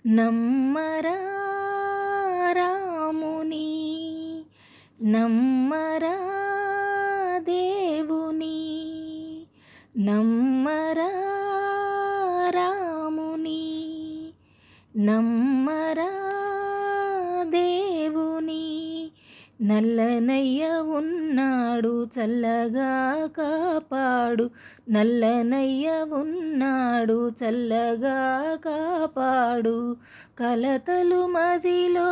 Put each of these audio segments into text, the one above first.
నమ్మరా రాముని, నమ్మరా దేవుని, నమ్మరా రాముని, నమ్మరా దేవుని. నల్లనయ్య ఉన్నాడు చల్లగా కాపాడు, నల్లనయ్య ఉన్నాడు చల్లగా కాపాడు. కలతలు మదిలో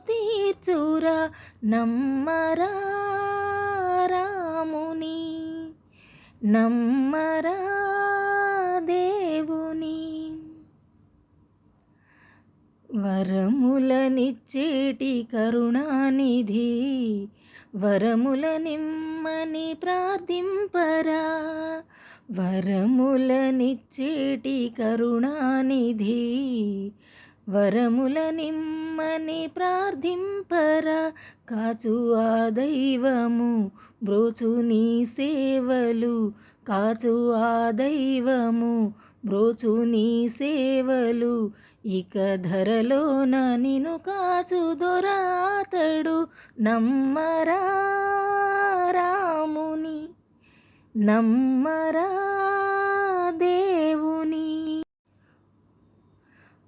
తీర్చురా, నమ్మరా రాముని, నమ్మరా దేవుని. వరములనిచ్చేటి కరుణానిధి, వరముల నిమ్మని ప్రార్థింపరా. వరములనిచ్చేటి కరుణానిధి, వరముల నిమ్మని ప్రార్థింపరా. కాచు ఆ దైవము బ్రోచు నీ సేవలు, కాచు ఆ దైవము బ్రోచు నీ సేవలు. ఇక ధరలోన నిను కాచు దొరాతడు, నమ్మరా రాముని, నమ్మరా దేవుని.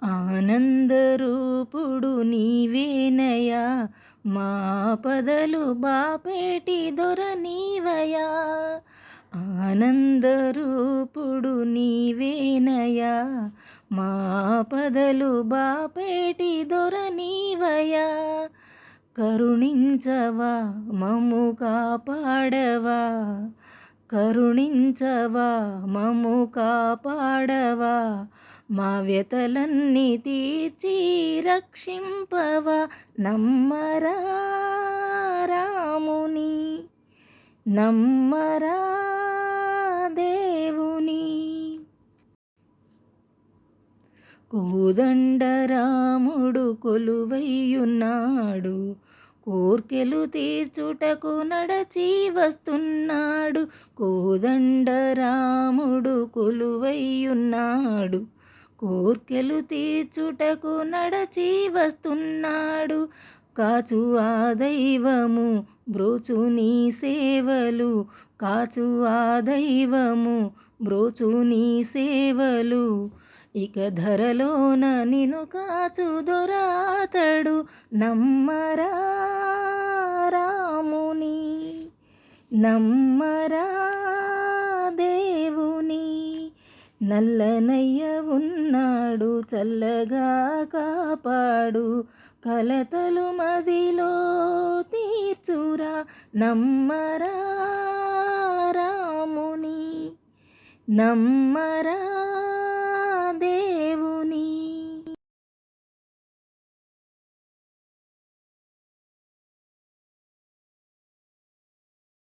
ఆనందరూపుడు నీవేనయా, మా పదలు బాపేటి దొర నీవయా. ఆనందరూపుడు నీవేనయా, మా పదలు బాపేటి దొర నీవయా. కరుణించవా మమ్ము కాపాడవా, కరుణించవా మమ్ము కాపాడవా. మా వ్యతలన్నీ తీర్చి రక్షింపవా, నమ్మరా రాముని, నమ్మరా దేవుని. కోదండరాముడు కొలువైయున్నాడు, కోర్కెలు తీర్చుటకు నడచి వస్తున్నాడు. కోదండరాముడు కొలువైయున్నాడు, కోర్కెలు తీర్చుటకు నడచి వస్తున్నాడు. కాచు ఆ దైవము బ్రోచు నీ సేవలు, కాచు ఆ దైవము బ్రోచు నీ సేవలు. ఇక ధరలోన నిను కాచు దొరాతడు, నమ్మరా రాముని, నమ్మరా దేవుని. నల్లనయ్య ఉన్నాడు చల్లగా కాపాడు, కలతలు మదిలో తీర్చురా, నమ్మరా రాముని, నమ్మరా